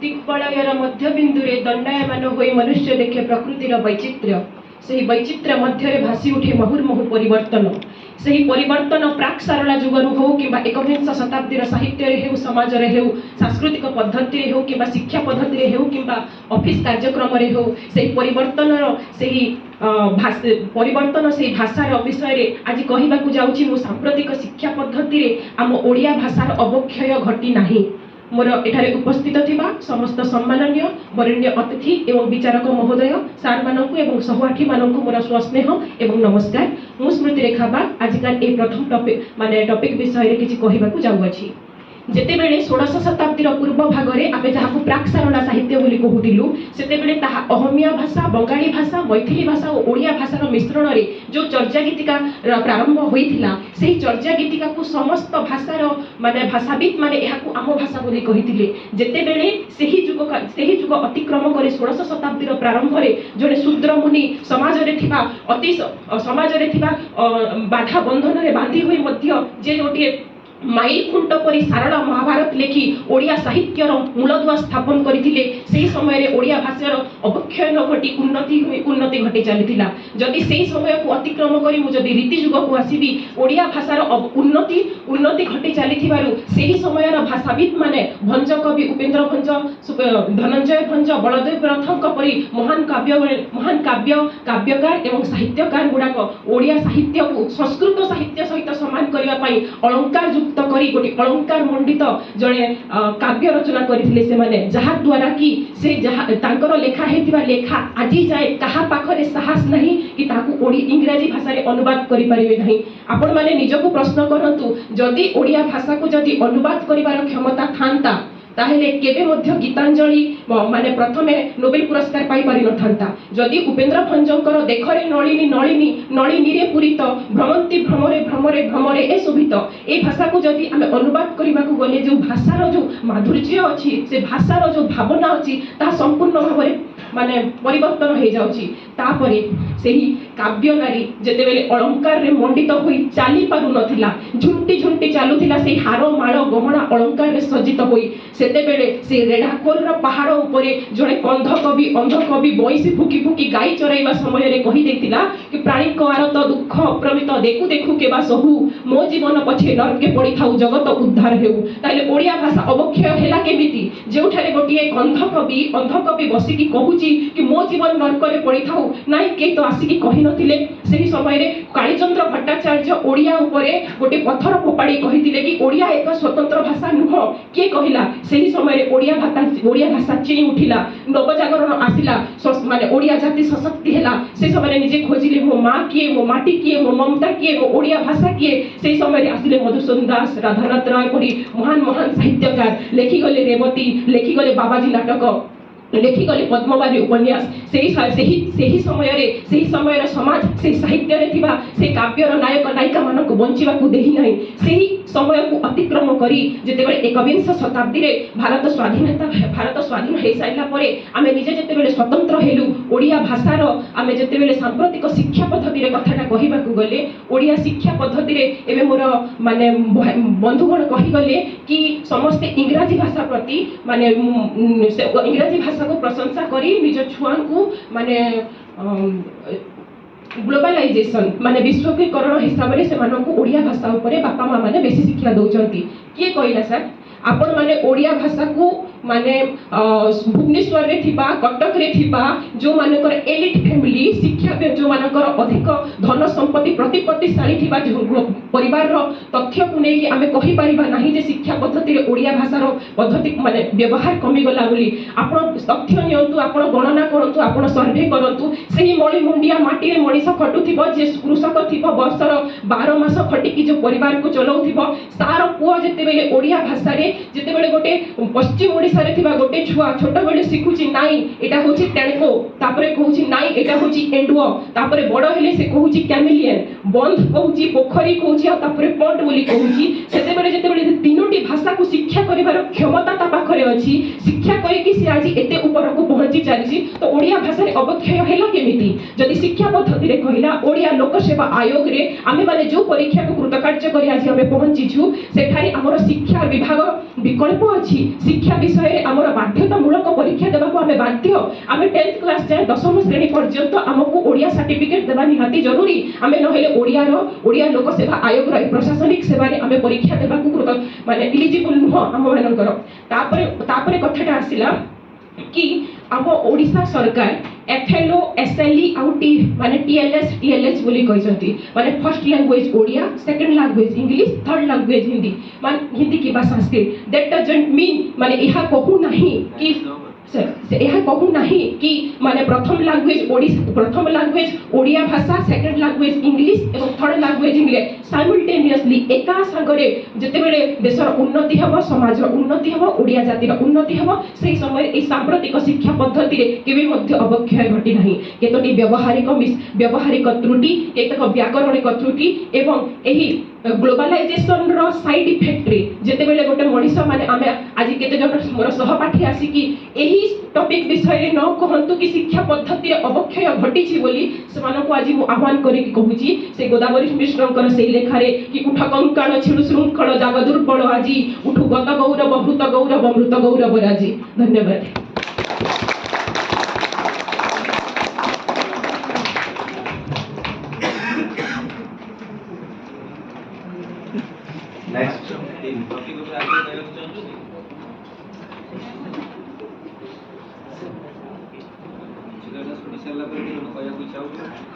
दिग्बलयर मध्यबिंदुरे दंडायमान होई मनुष्य देखे प्रकृतिर वैचित्र्य से वैचित्र्य मध्य भासी उठे मुहुर्मुहु परिवर्तन से परिवर्तन प्राक सारला जुगरु हो कि एकविंश शताब्दीर साहित्य हो समाज हो सांस्कृतिक पद्धति हो कि शिक्षा पद्धति हो कि ऑफिस कार्यक्रम हो से परिवर्तन परिवर्तन से भाषार विषय आज कहवाक जाऊँ सांप्रतिक शिक्षा पद्धति आम ओडिया भाषार अवक्षय घटी नाही। मोर एठारे उपस्थित थिबा समस्त सम्माननीय वरेण्य अतिथि एवं विचारक महोदय सार मानकु एवं सहपाठी मानकु मोर स्वस्नेह एवं नमस्कार। मु स्मृति रेखा बाग आजिकाल ए प्रथम टॉपिक विषय रे किछि कहिबाकु जाउ अछि। जेतेबेले 16 शताब्दीर पूर्व भागरे आमे जहाकु प्राक सारला साहित्य बोली कहूतिलु सेतेबेले ताहा अहमिया भाषा बंगाली भाषा मैथिली भाषा और ओडिया भाषार मिश्रण रे जो चर्चा गीतिका प्रारंभ होइथिला सेही चर्चा गीतिका को समस्त भाषार माने भाषाविद माने एहाकु आम भाषा बोली कहिथिले। जेतेबेले सेही जुग अतिक्रम करे 16 शताब्दीर प्रारंभ रे जने शूद्र मुनि समाज रे थिबा अति समाज रे थिबा बाधा बंधन रे बांधी होई मध्य जे गोटे माइल खुंट परी सारला महाभारत लेखि ओडिया साहित्यर मूलदुआ स्थापन करथिले सेही समय रे ओडिया भाषार अवक्षय न घटी उन्नति घटी चलीथिला। जदि सेही समय को अतिक्रम करी मु जदि रीति जुग को आसीबी ओडिया भाषार उन्नति घटी चलीथिबारु सेही समय रा भाषाविद माने भंज कवि उपेंद्र भंज धनंजय भंज बलदेव रथक परी महान काव्यकार एवं साहित्यकार गुडाक ओडिया साहित्य को संस्कृत साहित्य सहित समान करिवा पई अलंकार करी गोटे अलंकार मंडित जड़े काव्य रचना करथिले से माने जहा द्वारा कि से जहा तांकर लेखा हेतिबा लेखा आजी जाए कहा पाखरे साहस नहीं कि ताकू ओडी इंग्रजी भाषा रे अनुवाद करि परिबे नहीं। आपण माने निजको प्रश्न करंतु जदि ओडिया भाषा को जदि अनुवाद करिवार क्षमता थांता ताहेले केबे मध्य गीतांजलि माने प्रथमे नोबेल पुरस्कार पाई पारि नथांता। जदि उपेंद्र भंजकर देखरे नलिनी नलिनी नलिनी रे पूरित भ्रमंती भ्रमरे भ्रमरे भ्रमरे ए शोभित ए भाषा को जदि आमे अनुवाद करिबाकू गले जो भाषार जो माधुर्य अछि से भाषार जो भावना अछि ता संपूर्ण भाबरे माने परिवर्तन हो जाउछि। तापरे सेही काव्य नारी जेतेबेले अलंकार रे मंडित होई चाली पारु नथिला झुंटी झुंटी चालुथिला से हार माळ गहना अलंकार रे सज्जित होई सेतेबेले से रेढाखोल रा पहाड़ उपरे जणे अंध कवि बइसी फुकी फुकी गाई चराइबा समय रे कहि देतिला कि प्राणी को आरत दुख अप्रमित देखु देखु केबा सहु मो जीवन पछे नरके पड़ी थाउ जगत उद्धार हेउ। ताले ओडिया भाषा अवक्षय हेला केमिति जेउठारे गोटिए अंध कवि बसी की कहूची कि मो जीवन नरक रे पड़ी थाउ नाइ के तो आसी की कहि नथिले। सेही समय रे कालीचंद्र भट्टाचार्य ओडिया उपरे गोटे पत्थर फोपाड़ी कहिथिले कि ओडिया एक स्वतंत्र भाषा नुह के कहिला। सेही समय रे ओडिया भाषा चेई उठिला नवजागरण आसिला माने ओडिया जाति सशक्ति हेला। से समय रे निजे खोजिले मो मां किए मो माटी किए मो ममता किए मो ओडिया भाषा किए। सेही समय रे आसिले मधुसूदन दास राधानाथ राय परी महान साहित्यकार लेखि गले रेवती लेखि गले बाबाजी नाटक लेखि गले पद्मवादी उपन्यास। सेही समय समाज से साहित्य रे थिबा से काव्यर नायक नायिका मानक बंचिबा को देहि नाही। सेही समय को अतिक्रम करी जेतेबेले एकविंश शताब्दी रे भारत स्वाधीन हे साइला परे आमे निजे जेतेबेले स्वतंत्र हेलु ओडिया भाषार आमे जेतेबेले सांप्रतिक शिक्षा पद्धति रे कथाटा कहिबा को गले ओडिया शिक्षा पद्धति रे एबे मोर माने बंधुगण कहि गले कि समस्त इंग्रजी भाषा प्रति माने इंग्रजी भाषा को प्रशंसा करी निज छुआ को माने ग्लोबलाइजेशन माने विश्वकीकरण हिसाब से ओडिया भाषा उपरे बापा माँ माने बेसी शिक्षा दौरान किए कहला सर आपण माने ओडिया भाषा को माने भुवनेश्वर रे थिबा कटक रे थिबा जो मानकर एलिट फैमिली शिक्षा जो मानकर अधिक धन संपत्ति प्रतिपत्तिशाली थिबा परिवार रो तथ्य को नै कि आमे कहि परिबा नाही जे शिक्षा पद्धति रे ओडिया भाषा रो पद्धति माने व्यवहार कमी गला बोली। आपण तथ्य नियंतु आपण गणना करंतु आपण सर्वे करंतु सेही मळी मुंडिया माटी रे मणिस खटुथिबो जे कृषक थिबो वर्षर 12 मास खटिकी जो परिवार को चलाउथिबो सार पुओ जेतेबेले ओडिया भाषा रे जेतेबेले गोटे पश्चिम ओडिसा रे थिबा गोटे छुआ छोट बेले सिखुची नाई एटा होची टेणको तापरे कहूची नाई एटा होची एंडुओ तापरे बड़ हेले से कहूची कैमिलियन बंध कहूची पोखरी कहूची आ तापरे पॉन्ड बोली कहूची। सेतेबेले जेतेबेले तीनोटी भाषा को शिक्षा करिवार क्षमता ता पाखरे अछि शिक्षा करी कि से आज एते ऊपर को पहुंची चालिछि तो ओडिया भाषा रे अवक्षय हेला केमिति। जदि शिक्षा पद्धति रे कहिला ओडिया लोक सेवा आयोग रे आमे माने जो परीक्षा को कृतकार्य करी आज आमे पहुंची छु सेठारी हमर शिक्षा विभाग विकल्प अच्छी शिक्षा विषय आम बाध्यतामूलक परीक्षा देवा आम बाध्य आम 10th क्लास जाए 10वीं श्रेणी पर्यंत आमको ओडिया सर्टिफिकेट देवा निहाती जरूरी आम ना ओडिया लोक सेवा आयोग प्रशासनिक सेवा आम परीक्षा देवा माने इलिजिबल नुह आम मानकर तापरे कथाटा आसिला कि आम ओडिशा सरकार एफएलओ एसएलई आउट माने टीएलएस बोली कहते माने first language Odia second language English third language Hindi माने हिंदी की संस्कृत दैट डजंट मीन माने यह कहू नहीं कि यह कहू नहीं कि माने प्रथम लैंग्वेज ओडिया भाषा सेकंड लैंग्वेज इंग्लिश एवं थर्ड लैंग्वेज इंग्लिश साइमल्टेनियसली एका संगरे जतेबेले देशर उन्नति हेबो समाजर उन्नति हेबो ओडिया जातिर उन्नति हेबो सेही समय ए सांप्रतिक शिक्षा पद्धति रे केबे मध्य अवक्षय घटी नाही केतोटी व्यवहारिक त्रुटि केतक व्याकरणिक त्रुटि एवं एही ग्लोबलाइजेशन रो साइड इफेक्ट रे जतेबेले गोटे मनीष माने आमे आज केते जन मोर सहपाठी आसी कि एही टॉपिक विषय रे न कहंतु कि शिक्षा पद्धति रे अवक्षय घटी छी बोली सेमानको आज मु आह्वान करी कि कहूची से गोदावरी मिश्रंकर से लेखा रे कि उठ कंकाण छिडु श्रृंखल जाग दुर्बल आजी उठु गत गौरव मृत गौरव राजी। धन्यवाद। नेक्स्ट टॉपिक ऊपर आगे कहବାକୁ ଚାହୁଁଛନ୍ତି କିଛି କଥା ଶୁଣି ସାରିଲା ପରେ କହିବାକୁ ଇଚ୍ଛା ହଉଛି।